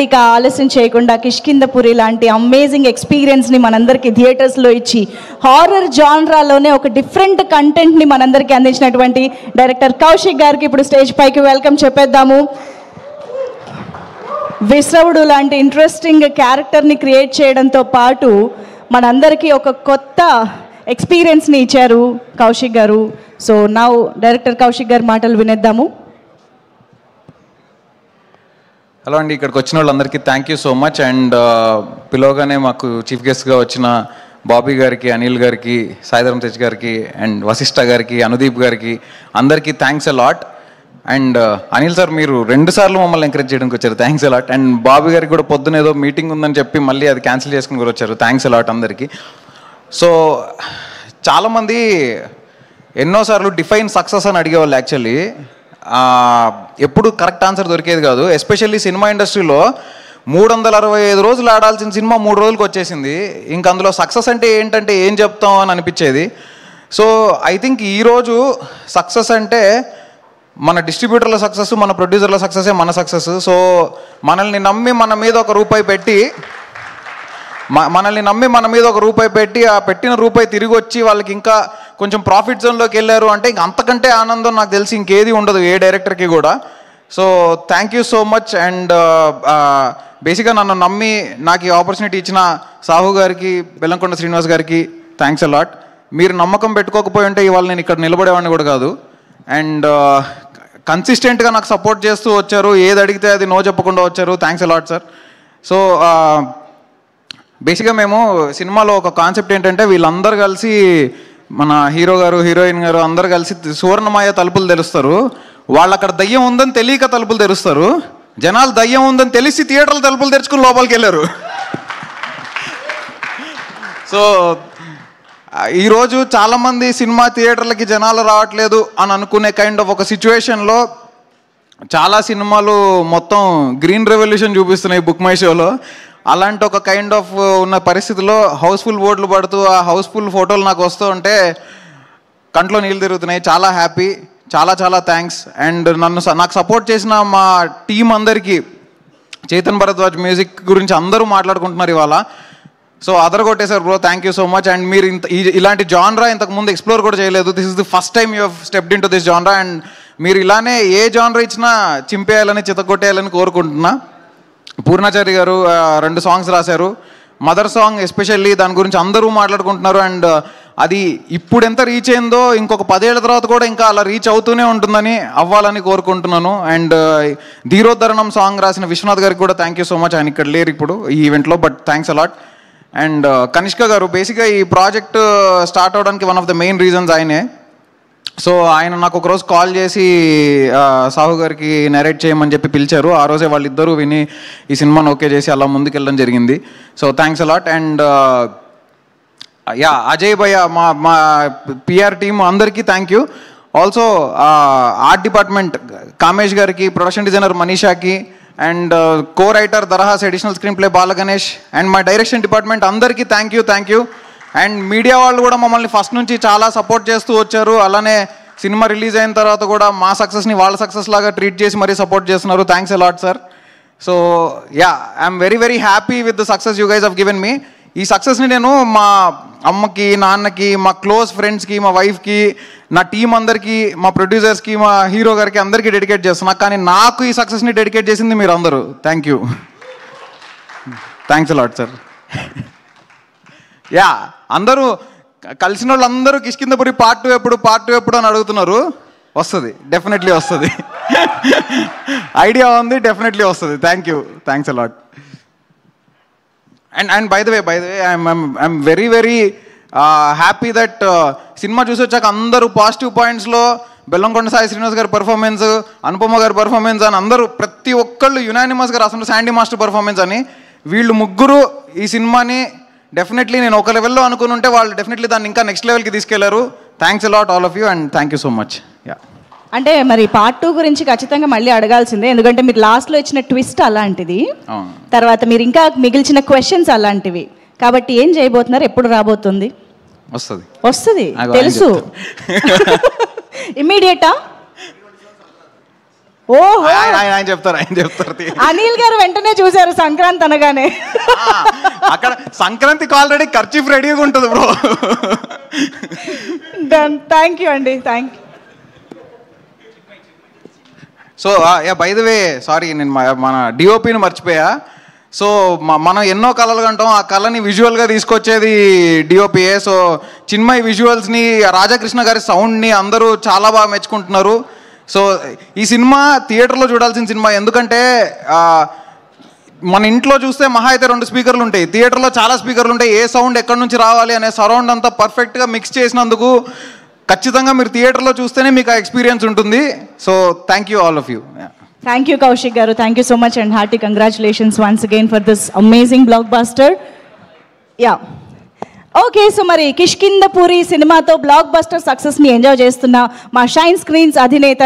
And ఇక ఆలస్యం చేయకుండా కిష్కింధపురి లాంటి అమేజింగ్ ఎక్స్పీరియన్స్ని మనందరికీ థియేటర్స్లో ఇచ్చి హారర్ జాన్రాలోనే ఒక డిఫరెంట్ కంటెంట్ని మనందరికీ అందించినటువంటి డైరెక్టర్ కౌశిక్ గారికి ఇప్పుడు స్టేజ్ పైకి వెల్కమ్ చెప్పేద్దాము. విశ్రవుడు లాంటి ఇంట్రెస్టింగ్ క్యారెక్టర్ని క్రియేట్ చేయడంతో పాటు మనందరికీ ఒక కొత్త ఎక్స్పీరియన్స్ని ఇచ్చారు కౌశిక్ గారు. సో నౌ డైరెక్టర్ కౌశిక్ గారి మాటలు వినేద్దాము. హలో అండి, ఇక్కడికి వచ్చిన వాళ్ళందరికీ thank you so much. And పిలవగానే మాకు చీఫ్ గెస్ట్గా వచ్చిన బాబీ గారికి, అనిల్ గారికి, సాయిధరం తేజ్ గారికి, అండ్ వశిష్ఠ గారికి, అనుదీప్ గారికి అందరికీ thanks a lot. And Anil sir మీరు 2 సార్లు మమ్మల్ని ఎంకరేజ్ చేయడానికి వచ్చారు, thanks a lot. And Bobby గారికి కూడా పొద్దున ఏదో మీటింగ్ ఉందని చెప్పి మళ్ళీ అది క్యాన్సిల్ చేసుకుని కూడా వచ్చారు, థ్యాంక్స్ అ లాట్ అందరికీ. సో చాలామంది ఎన్నోసార్లు డిఫైన్ సక్సెస్ అని అడిగేవాళ్ళు. యాక్చువల్లీ ఎప్పుడు కరెక్ట్ ఆన్సర్ దొరికేది కాదు. ఎస్పెషల్లీ సినిమా ఇండస్ట్రీలో 365 రోజులు ఆడాల్సిన సినిమా 3 రోజులకు వచ్చేసింది. ఇంక అందులో సక్సెస్ అంటే ఏంటంటే ఏం చెప్తాం అని అనిపించేది. సో ఐ థింక్ ఈరోజు సక్సెస్ అంటే మన డిస్ట్రిబ్యూటర్ల సక్సెస్, మన ప్రొడ్యూసర్ల సక్సెసే మన సక్సెస్. సో మనల్ని నమ్మి మన మీద ఒక రూపాయి పెట్టి ఆ పెట్టిన రూపాయి తిరిగి వచ్చి వాళ్ళకి ఇంకా కొంచెం ప్రాఫిట్ జోన్లోకి వెళ్ళారు అంటే ఇంక అంతకంటే ఆనందం నాకు తెలిసి ఇంకేది ఉండదు ఏ డైరెక్టర్కి కూడా. So thank you so much. And బేసిక్గా నన్ను నమ్మి నాకు ఈ ఆపర్చునిటీ ఇచ్చిన సాహు గారికి, బెల్లంకొండ శ్రీనివాస్ గారికి థ్యాంక్స్ అ లాట్. మీరు నమ్మకం పెట్టుకోకపోయి ఉంటే ఇవాళ నేను ఇక్కడ నిలబడేవాడిని కూడా కాదు. అండ్ కన్సిస్టెంట్గా నాకు సపోర్ట్ చేస్తూ వచ్చారు, ఏది అడిగితే అది నో చెప్పకుండా వచ్చారు, thanks a lot sir. So బేసిక్గా మేము సినిమాలో ఒక కాన్సెప్ట్ ఏంటంటే వీళ్ళందరూ కలిసి మన హీరో గారు, హీరోయిన్ గారు అందరు కలిసి సువర్ణమాయ తలుపులు తెరుస్తారు. వాళ్ళు అక్కడ దయ్యం ఉందని తెలియక తలుపులు తెరుస్తారు. జనాలు దయ్యం ఉందని తెలిసి థియేటర్ల తలుపులు తెరుచుకుని లోపలికి వెళ్ళారు. సో ఈరోజు చాలామంది సినిమా థియేటర్లకి జనాలు రావట్లేదు అని అనుకునే కైండ్ ఆఫ్ ఒక సిచ్యువేషన్లో చాలా సినిమాలు మొత్తం గ్రీన్ రెవల్యూషన్ చూపిస్తున్నాయి బుక్ మై షోలో. అలాంటి ఒక కైండ్ ఆఫ్ ఉన్న పరిస్థితిలో హౌస్ఫుల్ బోర్డులు పడుతూ ఆ హౌస్ఫుల్ ఫోటోలు నాకు వస్తూ ఉంటే కంట్లో నీళ్ళు తిరుగుతున్నాయి. చాలా హ్యాపీ, చాలా చాలా థ్యాంక్స్. అండ్ నాకు సపోర్ట్ చేసిన మా టీం అందరికీ, చేతన్ భరద్వాజ్ మ్యూజిక్ గురించి అందరూ మాట్లాడుకుంటున్నారు ఇవాళ. సో అదరగొట్టేశారు bro, thank you so much. And మీరు ఇలాంటి జాన్రా ఇంతకుముందు ఎక్స్ప్లోర్ కూడా చేయలేదు. This is the first time you have stepped into this genre. And మీరు ఇలానే ఏ జాన్రా ఇచ్చినా చింపేయాలని, చితగొట్టేయాలని కోరుకుంటున్నా. పూర్ణాచారి గారు 2 సాంగ్స్ రాశారు. మదర్ సాంగ్ ఎస్పెషల్లీ దాని గురించి అందరూ మాట్లాడుకుంటున్నారు. అండ్ అది ఇప్పుడు ఎంత రీచ్ అయిందో ఇంకొక 10 ఏళ్ల తర్వాత కూడా ఇంకా అలా రీచ్ అవుతూనే ఉంటుందని, అవ్వాలని కోరుకుంటున్నాను. అండ్ ధీరోద్ధరణం సాంగ్ రాసిన విశ్వనాథ్ గారికి కూడా థ్యాంక్ యూ సో మచ్. ఆయన ఇక్కడ లేరు ఇప్పుడు ఈ ఈవెంట్లో, but thanks a lot. And Kanishka గారు, బేసిక్గా ఈ ప్రాజెక్ట్ స్టార్ట్ అవడానికి one of the main reasons ఆయనే. సో ఆయన నాకు ఒకరోజు కాల్ చేసి సాహు గారికి నరేట్ చేయమని చెప్పి పిలిచారు. ఆ రోజే వాళ్ళిద్దరూ విని ఈ సినిమాను ఓకే చేసి అలా ముందుకెళ్ళడం జరిగింది. So thanks a lot. And Ajay bhaiya, మా పిఆర్ టీమ్ అందరికీ thank you. Also art department Kamesh గారికి, ప్రొడక్షన్ డిజైనర్ మనీషాకి, and co writer Darahas, additional screenplay Balaganesh, and మా డైరెక్షన్ డిపార్ట్మెంట్ అందరికీ థ్యాంక్ యూ. అండ్ మీడియా వాళ్ళు కూడా మమ్మల్ని ఫస్ట్ నుంచి చాలా సపోర్ట్ చేస్తూ వచ్చారు. అలానే సినిమా రిలీజ్ అయిన తర్వాత కూడా మా సక్సెస్ని వాళ్ళ సక్సెస్ లాగా ట్రీట్ చేసి మరీ సపోర్ట్ చేస్తున్నారు, thanks a lot sir. So I'm very very happy with the success you guys have given me. ఈ సక్సెస్ని నేను మా అమ్మకి, నాన్నకి, మా క్లోజ్ ఫ్రెండ్స్కి, మా వైఫ్కి, నా టీం అందరికీ, మా ప్రొడ్యూసర్స్కి, మా హీరో గారికి అందరికీ డెడికేట్ చేస్తున్నా. కానీ నాకు ఈ సక్సెస్ని డెడికేట్ చేసింది మీరు అందరూ, thank you. Thanks a lot sir. అందరూ కలిసిన వాళ్ళు అందరూ కిష్కింధపురి పార్ట్ 2 ఎప్పుడు అని అడుగుతున్నారు. వస్తుంది, డెఫినెట్లీ వస్తుంది. ఐడియా ఉంది, డెఫినెట్లీ వస్తుంది. Thank you, thanks a lot. And by the way I'm very very happy that cinema చూసి వచ్చాక అందరూ పాజిటివ్ పాయింట్స్లో బెల్లంకొండ సాయి శ్రీనివాస్ గారి పర్ఫార్మెన్స్, అనుపమ గారి పర్ఫార్మెన్స్ అని అందరూ ప్రతి ఒక్కళ్ళు యునానిమస్గా రాస్తున్నారు శాండీ మాస్టర్ పర్ఫార్మెన్స్ అని. వీళ్ళు ముగ్గురు ఈ సినిమాని డెఫినెట్లీ నేను ఒక లెవెల్లో అనుకుని ఉంటే వాళ్ళు డెఫినెట్లీ దాన్ని ఇంకా నెక్స్ట్ లెవెల్కి తీసుకెళ్లారు. Thanks a lot all of you and thank you so much. అంటే మరి పార్ట్ 2 గురించి ఖచ్చితంగా మళ్ళీ అడగాల్సిందే, ఎందుకంటే మీరు లాస్ట్లో ఇచ్చిన ట్విస్ట్ అలాంటిది, తర్వాత మీరు ఇంకా మిగిల్చిన క్వశ్చన్స్ అలాంటివి. కాబట్టి ఏం చేయబోతున్నారు, ఎప్పుడు రాబోతుంది? వస్తుంది తెలుసు. ఇమ్మీడియటా? ఓహో ఆయన చెప్తారు అనిల్ గారు వెంటనే చూశారు సంక్రాంతి అనగానే. అక్కడ సంక్రాంతికి ఆల్రెడీ ఖర్చు రెడీగా ఉంటుంది బ్రో. డన్. థ్యాంక్ యూ అండి, thank you. So by the way sorry, నేను మన డిఓపిని మర్చిపోయా. సో మనం ఎన్నో కళలు కంటాం, ఆ కళని విజువల్గా తీసుకొచ్చేది డిఓపిఏ. సో చిన్మయ్ విజువల్స్ని, రాధాకృష్ణ గారి సౌండ్ని అందరూ చాలా బాగా మెచ్చుకుంటున్నారు. సో ఈ సినిమా థియేటర్లో చూడాల్సిన సినిమా. ఎందుకంటే మన ఇంట్లో చూస్తే మహా అయితే 2 స్పీకర్లు ఉంటాయి, థియేటర్లో చాలా స్పీకర్లు ఉంటాయి. ఏ సౌండ్ ఎక్కడి నుంచి రావాలి అనే సరౌండ్ అంతా పర్ఫెక్ట్గా మిక్స్ చేసినందుకు ఖచ్చితంగా మీరు థియేటర్లో చూస్తేనే మీకు ఆ ఎక్స్పీరియన్స్ ఉంటుంది. So thank you all of you. Thank you Kaushik garu, thank you so much and hearty congratulations once again for this amazing blockbuster. Yeah okay, so మరి కిష్కింధపురి సినిమాతో బ్లాక్ బస్టర్ సక్సెస్ని ఎంజాయ్ చేస్తున్న మా షైన్ స్క్రీన్స్ అధినేత